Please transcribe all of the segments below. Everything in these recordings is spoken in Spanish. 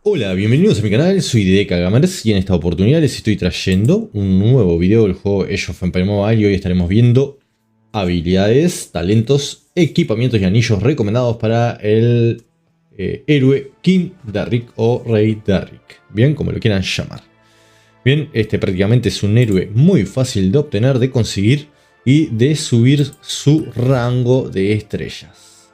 Hola, bienvenidos a mi canal, soy DK Gamers y en esta oportunidad les estoy trayendo un nuevo video del juego Age of Empires Mobile y hoy estaremos viendo habilidades, talentos, equipamientos y anillos recomendados para el héroe King Derrick o Rey Derrick, bien, como lo quieran llamar. Bien, este prácticamente es un héroe muy fácil de obtener, de conseguir y de subir su rango de estrellas.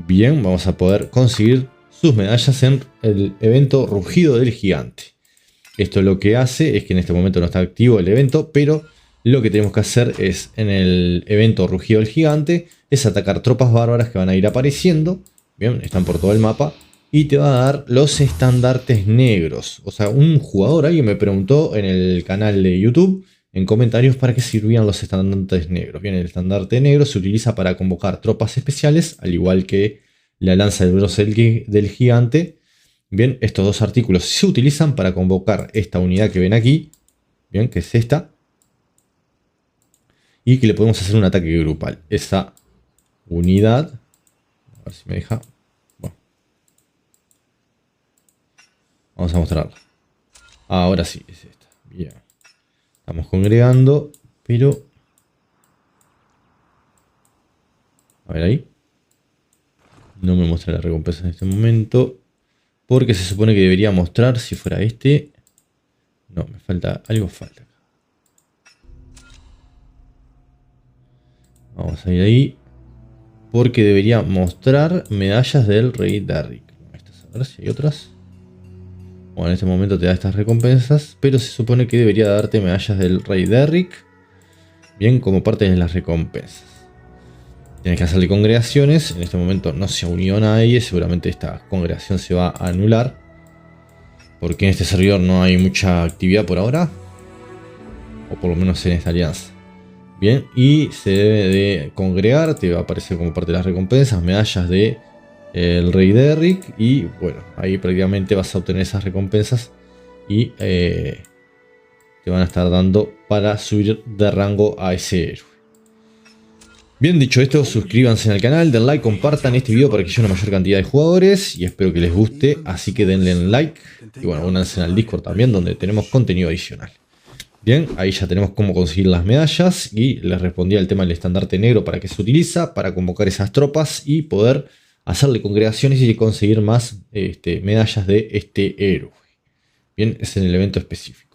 Bien, vamos a poder conseguir sus medallas en el evento Rugido del Gigante. Esto lo que hace es que en este momento no está activo el evento, pero lo que tenemos que hacer es en el evento Rugido del Gigante es atacar tropas bárbaras que van a ir apareciendo. Bien, están por todo el mapa y te va a dar los estandartes negros. O sea, un jugador, alguien me preguntó en el canal de YouTube en comentarios para qué servían los estandartes negros. Bien, el estandarte negro se utiliza para convocar tropas especiales, al igual que la lanza del bronce del gigante. Bien, estos dos artículos se utilizan para convocar esta unidad que ven aquí, bien, que es esta, y que le podemos hacer un ataque grupal. Esa unidad, a ver si me deja, bueno, vamos a mostrarla. Ahora sí, es esta, bien. Estamos congregando, pero, a ver ahí, no me muestra la recompensa en este momento, porque se supone que debería mostrar si fuera este. No, me falta, algo falta. Vamos a ir ahí. Porque debería mostrar medallas del Rey Derrick. A ver si hay otras. Bueno, en este momento te da estas recompensas. Pero se supone que debería darte medallas del Rey Derrick. Bien, como parte de las recompensas. Tienes que hacerle congregaciones. En este momento no se unió nadie. Seguramente esta congregación se va a anular. Porque en este servidor no hay mucha actividad por ahora. O por lo menos en esta alianza. Bien, y se debe de congregar, te va a aparecer como parte de las recompensas, medallas de el Rey Derrick. Y bueno, ahí prácticamente vas a obtener esas recompensas y te van a estar dando para subir de rango a ese héroe. Bien, dicho esto, suscríbanse al canal, den like, compartan este video para que llegue a una mayor cantidad de jugadores y espero que les guste, así que denle like y bueno, únanse al Discord también donde tenemos contenido adicional. Bien, ahí ya tenemos cómo conseguir las medallas y les respondía el tema del estandarte negro para qué se utiliza, para convocar esas tropas y poder hacerle congregaciones y conseguir más medallas de este héroe. Bien, es en el evento específico.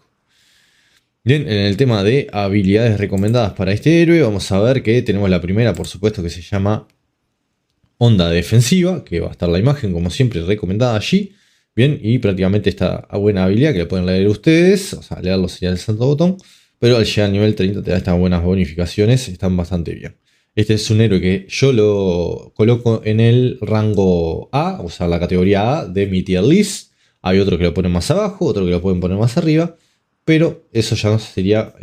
Bien, en el tema de habilidades recomendadas para este héroe vamos a ver que tenemos la primera, por supuesto, que se llama Onda Defensiva, que va a estar la imagen como siempre recomendada allí. Bien, y prácticamente esta buena habilidad que le pueden leer ustedes, o sea, leerlo sería el santo botón, pero al llegar al nivel 30 te da estas buenas bonificaciones, están bastante bien. Este es un héroe que yo lo coloco en el rango A, o sea, la categoría A de mi tier list. Hay otro que lo ponen más abajo, otro que lo pueden poner más arriba, pero eso ya sería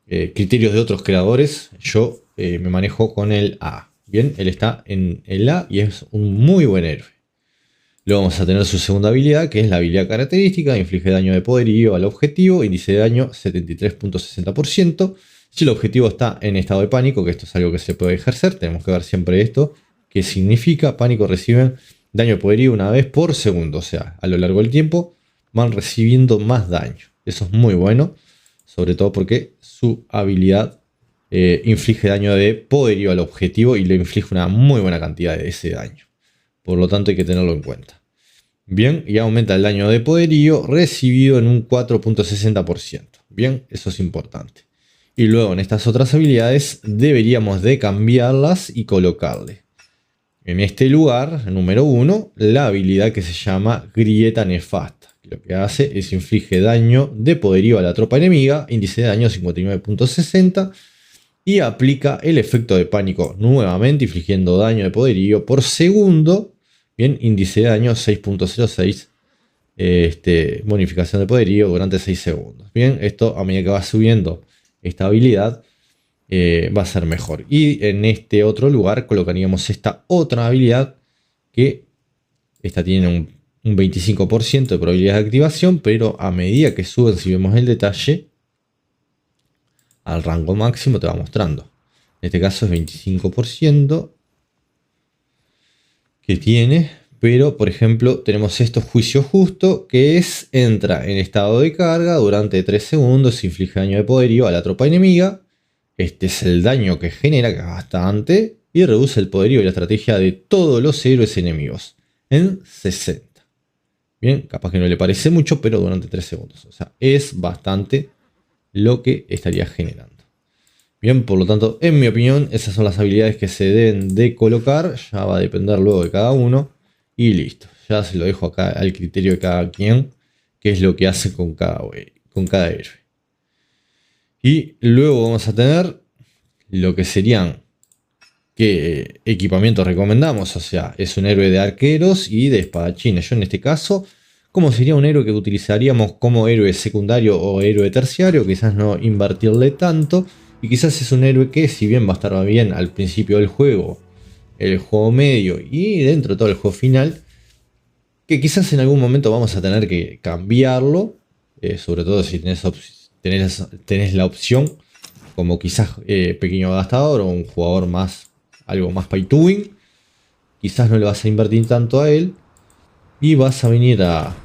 criterios de otros creadores. Yo me manejo con el A. Bien, él está en el A y es un muy buen héroe. Luego vamos a tener su segunda habilidad, que es la habilidad característica, inflige daño de poderío al objetivo, índice de daño 73.60%. Si el objetivo está en estado de pánico, que esto es algo que se puede ejercer, tenemos que ver siempre esto, que significa pánico, reciben daño de poderío una vez por segundo, o sea, a lo largo del tiempo van recibiendo más daño. Eso es muy bueno, sobre todo porque su habilidad inflige daño de poderío al objetivo y le inflige una muy buena cantidad de ese daño. Por lo tanto hay que tenerlo en cuenta. Bien, y aumenta el daño de poderío recibido en un 4.60%. Bien, eso es importante. Y luego en estas otras habilidades deberíamos de cambiarlas y colocarle en este lugar, número 1, la habilidad que se llama Grieta Nefasta. Lo que hace es inflige daño de poderío a la tropa enemiga, índice de daño 59.60%. Y aplica el efecto de pánico nuevamente, infligiendo daño de poderío por segundo. Bien, índice de daño 6.06. Bonificación de poderío durante 6 segundos. Bien, esto a medida que va subiendo esta habilidad va a ser mejor. Y en este otro lugar colocaríamos esta otra habilidad que esta tiene un 25% de probabilidad de activación, pero a medida que suben, si vemos el detalle, al rango máximo te va mostrando. En este caso es 25% que tiene, Pero, por ejemplo, tenemos esto juicio justo, que es entra en estado de carga durante 3 segundos, inflige daño de poderío a la tropa enemiga. Este es el daño que genera, que es bastante, y reduce el poderío y la estrategia de todos los héroes enemigos en 60. Bien, capaz que no le parece mucho, pero durante 3 segundos. O sea, es bastante lo que estaría generando. Bien, por lo tanto, en mi opinión, esas son las habilidades que se deben de colocar. Ya va a depender luego de cada uno. Y listo. Ya se lo dejo acá al criterio de cada quien, qué es lo que hace con cada héroe. Y luego vamos a tener lo que serían qué equipamientos recomendamos. O sea, es un héroe de arqueros y de espadachines. Yo en este caso, como sería un héroe que utilizaríamos como héroe secundario o héroe terciario, quizás no invertirle tanto. Y quizás es un héroe que, si bien va a estar bien al principio del juego, el juego medio y dentro de todo el juego final, que quizás en algún momento vamos a tener que cambiarlo, sobre todo si tenés la opción, como quizás pequeño gastador o un jugador más, algo más pay to win, quizás no le vas a invertir tanto a él y vas a venir a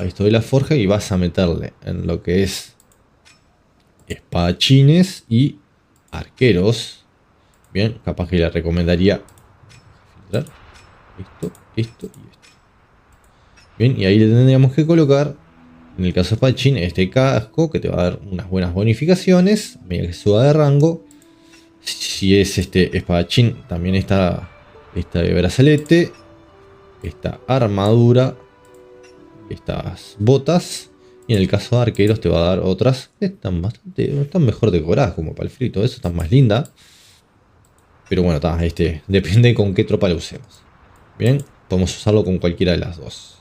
esto de la forja y vas a meterle en lo que es espadachines y arqueros. Bien, capaz que le recomendaría filtrar esto y esto. Bien, y ahí le tendríamos que colocar, en el caso de espadachín, este casco que te va a dar unas buenas bonificaciones a medida que suba de rango. Si es este espadachín, también está esta de brazalete, esta armadura, estas botas. Y en el caso de arqueros te va a dar otras que están mejor decoradas, como para el frío y todo eso, están más lindas. Pero bueno, depende con qué tropa lo usemos. Bien, podemos usarlo con cualquiera de las dos.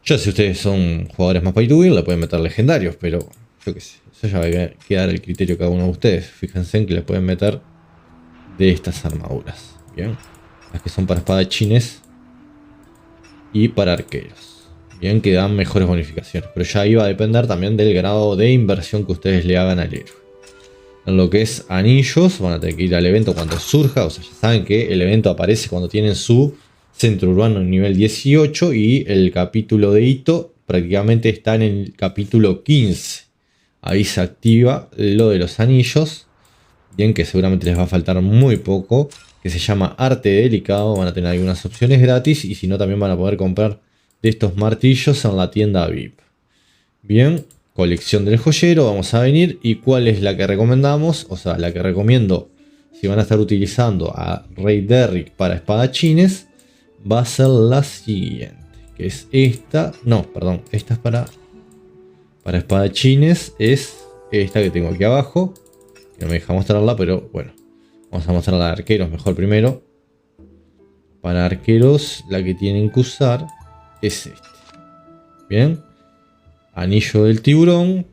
Ya si ustedes son jugadores más pay to win, le pueden meter legendarios, pero yo qué sé, eso ya va a quedar el criterio de cada uno de ustedes. Fíjense en que le pueden meter de estas armaduras. Bien, las que son para espadachines y para arqueros. Bien, que dan mejores bonificaciones, pero ya iba a depender también del grado de inversión que ustedes le hagan al héroe. En lo que es anillos, van a tener que ir al evento cuando surja. O sea, ya saben que el evento aparece cuando tienen su centro urbano en nivel 18 y el capítulo de hito prácticamente está en el capítulo 15. Ahí se activa lo de los anillos. Bien, que seguramente les va a faltar muy poco, que se llama arte delicado. Van a tener algunas opciones gratis y si no también van a poder comprar de estos martillos en la tienda VIP. Bien, colección del joyero, vamos a venir. ¿Y cuál es la que recomendamos? O sea, la que recomiendo si van a estar utilizando a Rey Derrick para espadachines, va a ser la siguiente, que es esta. No, perdón, esta es para espadachines, es esta que tengo aquí abajo, que no me deja mostrarla, pero bueno, vamos a mostrarla de arqueros mejor primero. Para arqueros, la que tienen que usar es este. Bien, anillo del tiburón.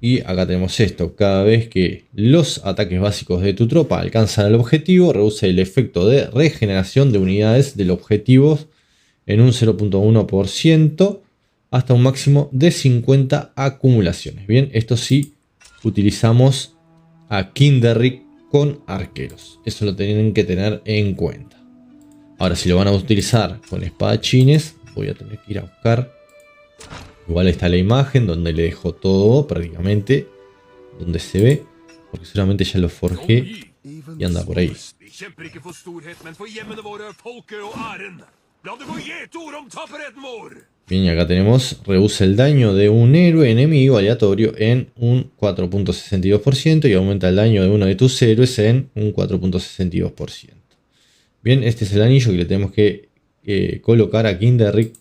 Y acá tenemos esto: cada vez que los ataques básicos de tu tropa alcanzan el objetivo, reduce el efecto de regeneración de unidades del objetivo en un 0.1% hasta un máximo de 50 acumulaciones. Bien, esto sí utilizamos a King Derrick con arqueros. Eso lo tienen que tener en cuenta. Ahora, si lo van a utilizar con espadachines, voy a tener que ir a buscar. Igual está la imagen donde le dejo todo prácticamente, donde se ve, porque seguramente ya lo forjé y anda por ahí. Bien, y acá tenemos, reduce el daño de un héroe enemigo aleatorio en un 4.62% y aumenta el daño de uno de tus héroes en un 4.62%. Bien, este es el anillo que le tenemos que colocar a King Derrick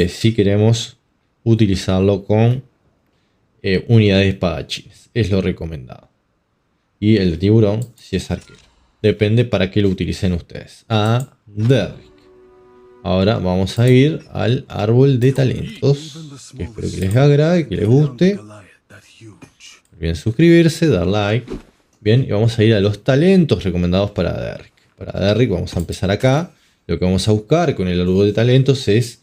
si queremos utilizarlo con unidades de espadachines. Es lo recomendado. Y el de tiburón si es arquero. Depende para qué lo utilicen ustedes. A Derrick. Ahora vamos a ir al árbol de talentos, que espero que les agrade, que les guste. Olviden suscribirse, dar like. Bien, y vamos a ir a los talentos recomendados para Derrick. Para Derrick vamos a empezar acá. Lo que vamos a buscar con el árbol de talentos es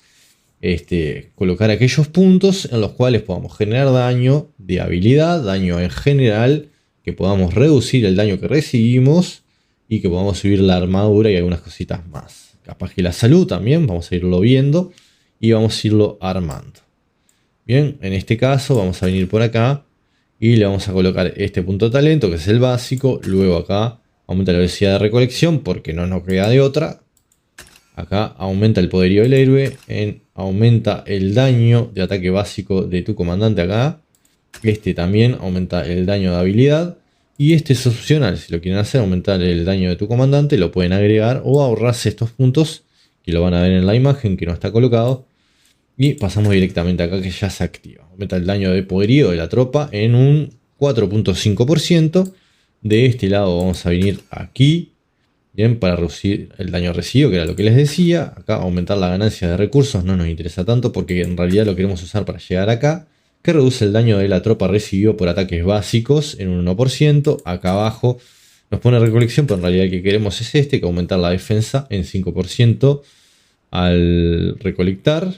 colocar aquellos puntos en los cuales podamos generar daño de habilidad, daño en general, que podamos reducir el daño que recibimos y que podamos subir la armadura y algunas cositas más. Capaz que la salud también, vamos a irlo viendo y vamos a irlo armando. Bien, en este caso vamos a venir por acá y le vamos a colocar este punto de talento, que es el básico. Luego acá aumenta la velocidad de recolección porque no nos queda de otra. Acá aumenta el poderío del héroe, aumenta el daño de ataque básico de tu comandante acá. Este también aumenta el daño de habilidad. Y este es opcional, si lo quieren hacer, aumentar el daño de tu comandante, lo pueden agregar o ahorrarse estos puntos, que lo van a ver en la imagen que no está colocado. Y pasamos directamente acá que ya se activa. Aumenta el daño de poderío de la tropa en un 4.5%. De este lado vamos a venir aquí. Bien, para reducir el daño recibido, que era lo que les decía. Acá aumentar la ganancia de recursos no nos interesa tanto porque en realidad lo queremos usar para llegar acá. Que reduce el daño de la tropa recibido por ataques básicos en un 1%. Acá abajo nos pone recolección, pero en realidad el que queremos es este, que aumentar la defensa en 5% al recolectar.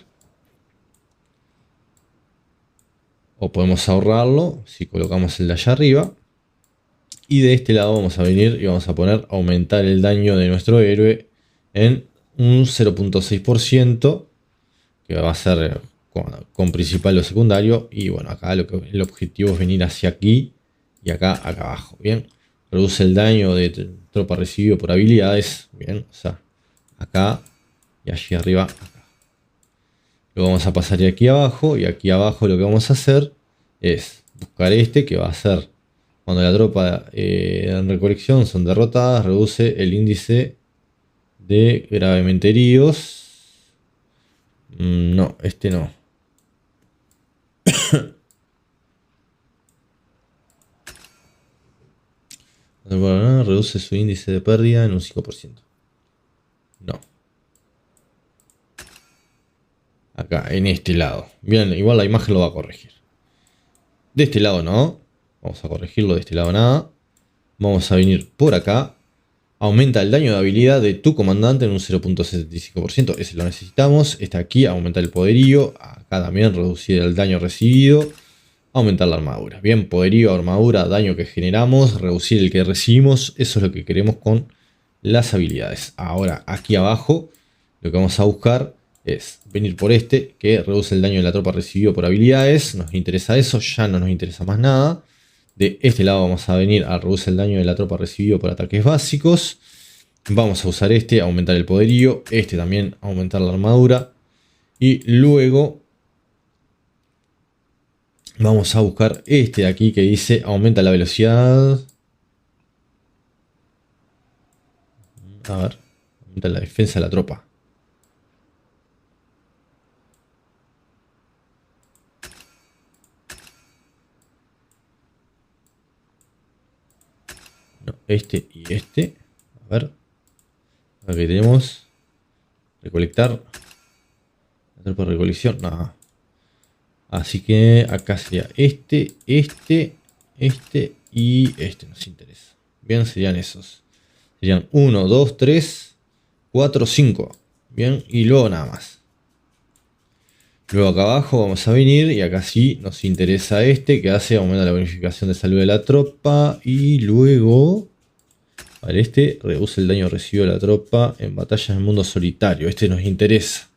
O podemos ahorrarlo si colocamos el de allá arriba. Y de este lado vamos a venir y vamos a poner aumentar el daño de nuestro héroe en un 0.6%. Que va a ser con principal o secundario. Y bueno, acá el objetivo es venir hacia aquí y acá abajo. Bien, reduce el daño de tropa recibido por habilidades. Bien, o sea, acá y allí arriba. Acá. Lo vamos a pasar aquí abajo. Y aquí abajo lo que vamos a hacer es buscar este, que va a ser cuando la tropa en recolección son derrotadas, reduce el índice de gravemente heridos. No, este no. Reduce su índice de pérdida en un 5%. No. Acá, en este lado. Bien, igual la imagen lo va a corregir. De este lado no. Vamos a corregirlo, de este lado nada. Vamos a venir por acá. Aumenta el daño de habilidad de tu comandante en un 0.75%. Ese lo necesitamos. Este aquí aumenta el poderío. Acá también reducir el daño recibido. Aumentar la armadura. Bien, poderío, armadura, daño que generamos. Reducir el que recibimos. Eso es lo que queremos con las habilidades. Ahora, aquí abajo, lo que vamos a buscar es venir por este, que reduce el daño de la tropa recibido por habilidades. Nos interesa eso, ya no nos interesa más nada. De este lado vamos a venir a reducir el daño de la tropa recibido por ataques básicos. Vamos a usar este, aumentar el poderío. Este también, aumentar la armadura. Y luego vamos a buscar este de aquí que dice aumenta la velocidad. A ver, aumenta la defensa de la tropa. No, este y este. A ver. Aquí tenemos. Recolectar. La tropa de recolección. Nada. Así que acá sería este y este. Nos interesa. Bien, serían esos. Serían 1, 2, 3, 4, 5. Bien, y luego nada más. Luego acá abajo vamos a venir y acá sí nos interesa este, que hace aumenta la bonificación de salud de la tropa. Y luego, para este, reduce el daño recibido de la tropa en batallas en el mundo solitario. Este nos interesa.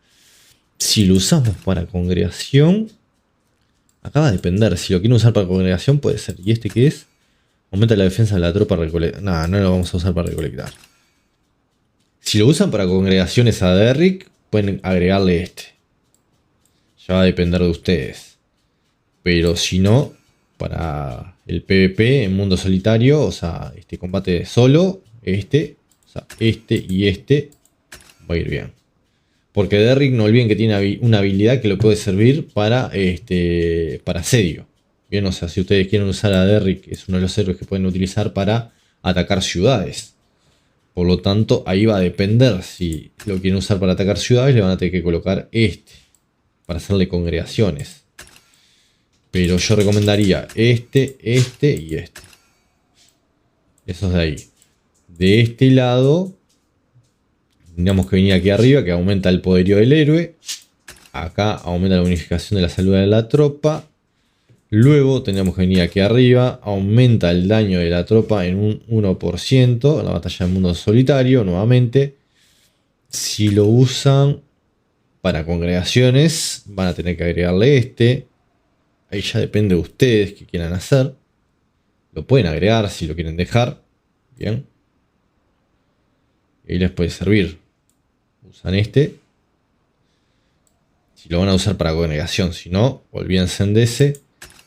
Si lo usamos para congregación, acá va a depender. Si lo quieren usar para congregación puede ser. ¿Y este qué es? Aumenta la defensa de la tropa recolectar. Nada, no lo vamos a usar para recolectar. Si lo usan para congregaciones a Derrick, pueden agregarle este. Ya va a depender de ustedes. Pero si no, para el PvP en mundo solitario, o sea, este combate solo, o sea, este y este, va a ir bien. Porque Derrick, no olviden que tiene una habilidad que le puede servir para asedio. Bien, o sea, si ustedes quieren usar a Derrick, es uno de los héroes que pueden utilizar para atacar ciudades. Por lo tanto, ahí va a depender. Si lo quieren usar para atacar ciudades, le van a tener que colocar este. Para hacerle congregaciones. Pero yo recomendaría este y este. Esos de ahí. De este lado, tendríamos que venir aquí arriba, que aumenta el poderío del héroe. Acá aumenta la bonificación de la salud de la tropa. Luego tendríamos que venir aquí arriba. Aumenta el daño de la tropa en un 1% en la batalla del mundo solitario, nuevamente. Si lo usan para congregaciones, van a tener que agregarle este. Ahí ya depende de ustedes qué quieran hacer. Lo pueden agregar si lo quieren dejar. Bien. Y ahí les puede servir. Usan este. Si lo van a usar para congregación. Si no, olvídense de ese.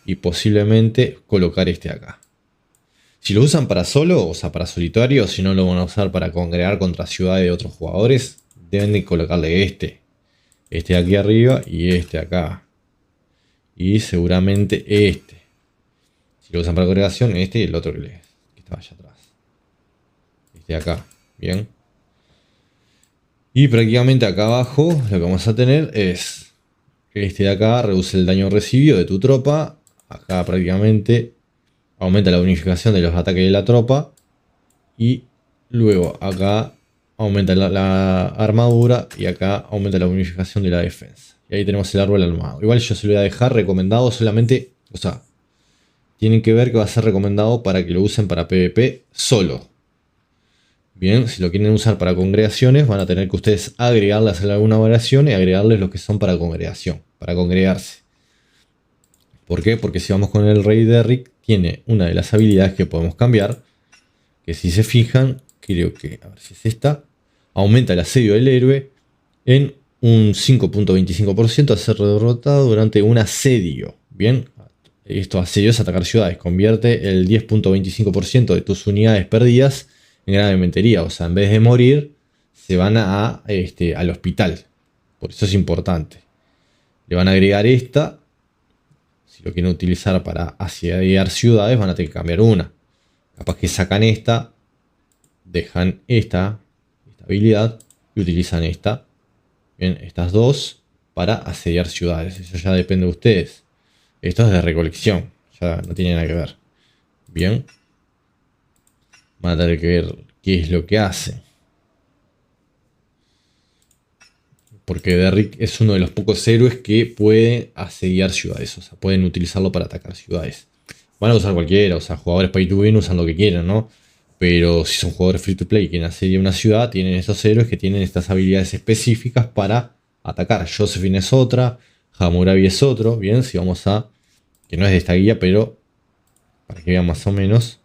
Y posiblemente colocar este acá. Si lo usan para solo, o sea, para solitario, si no lo van a usar para congregar contra ciudades de otros jugadores, deben de colocarle este. Este de aquí arriba y este acá. Y seguramente este. Si lo usan para congregación, este y el otro que estaba allá atrás. Este de acá. Bien. Y prácticamente acá abajo lo que vamos a tener es este de acá reduce el daño recibido de tu tropa. Acá prácticamente aumenta la bonificación de los ataques de la tropa. Y luego acá aumenta la armadura y acá aumenta la bonificación de la defensa. Y ahí tenemos el árbol armado. Igual yo se lo voy a dejar recomendado solamente, o sea, tienen que ver que va a ser recomendado para que lo usen para PvP solo. Bien, si lo quieren usar para congregaciones, van a tener que ustedes agregarle, hacer alguna variación y agregarles los que son para congregación, para congregarse. ¿Por qué? Porque si vamos con el rey Derrick, tiene una de las habilidades que podemos cambiar, que si se fijan, creo que, a ver si es esta, aumenta el asedio del héroe en un 5.25% al ser derrotado durante un asedio. Bien, estos asedios atacar ciudades, convierte el 10.25% de tus unidades perdidas en gran inventería, o sea, en vez de morir, se van al hospital. Por eso es importante. Le van a agregar esta. Si lo quieren utilizar para asediar ciudades, van a tener que cambiar una. Capaz que sacan esta, dejan esta habilidad y utilizan esta. Bien, estas dos para asediar ciudades. Eso ya depende de ustedes. Esto es de recolección, ya no tiene nada que ver. Bien. Van a tener que ver qué es lo que hace. Porque Derrick es uno de los pocos héroes que puede asediar ciudades. O sea, pueden utilizarlo para atacar ciudades. Van a usar cualquiera, o sea, jugadores pay to win usan lo que quieran, ¿no? Pero si son jugadores free to play y quieren asediar una ciudad, tienen estos héroes que tienen estas habilidades específicas para atacar. Josephine es otra, Hammurabi es otro. Bien, si vamos a... que no es de esta guía, pero para que vean más o menos.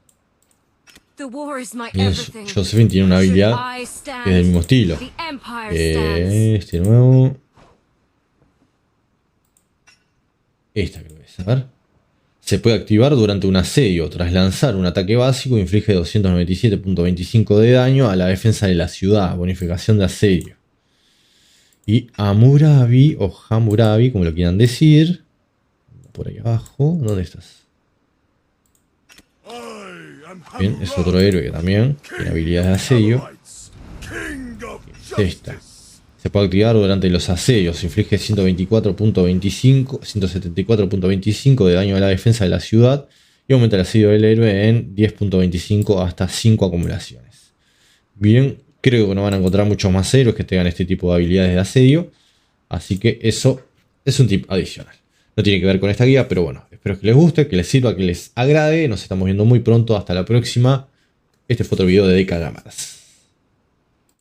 Bien, Josephine tiene una habilidad que es del mismo estilo. Este nuevo. Esta creo que es, a ver. Se puede activar durante un asedio. Tras lanzar un ataque básico, inflige 297.25 de daño a la defensa de la ciudad. Bonificación de asedio. Y Hammurabi o Hammurabi, como lo quieran decir. Por ahí abajo. ¿Dónde estás? Bien, es otro héroe que también tiene habilidades de asedio. Es esta. Se puede activar durante los asedios. Inflige 174.25 de daño a la defensa de la ciudad. Y aumenta el asedio del héroe en 10.25 hasta 5 acumulaciones. Bien, creo que no van a encontrar muchos más héroes que tengan este tipo de habilidades de asedio. Así que eso es un tip adicional. No tiene que ver con esta guía, pero bueno, espero que les guste, que les sirva, que les agrade. Nos estamos viendo muy pronto. Hasta la próxima. Este fue otro video de DK Gamers.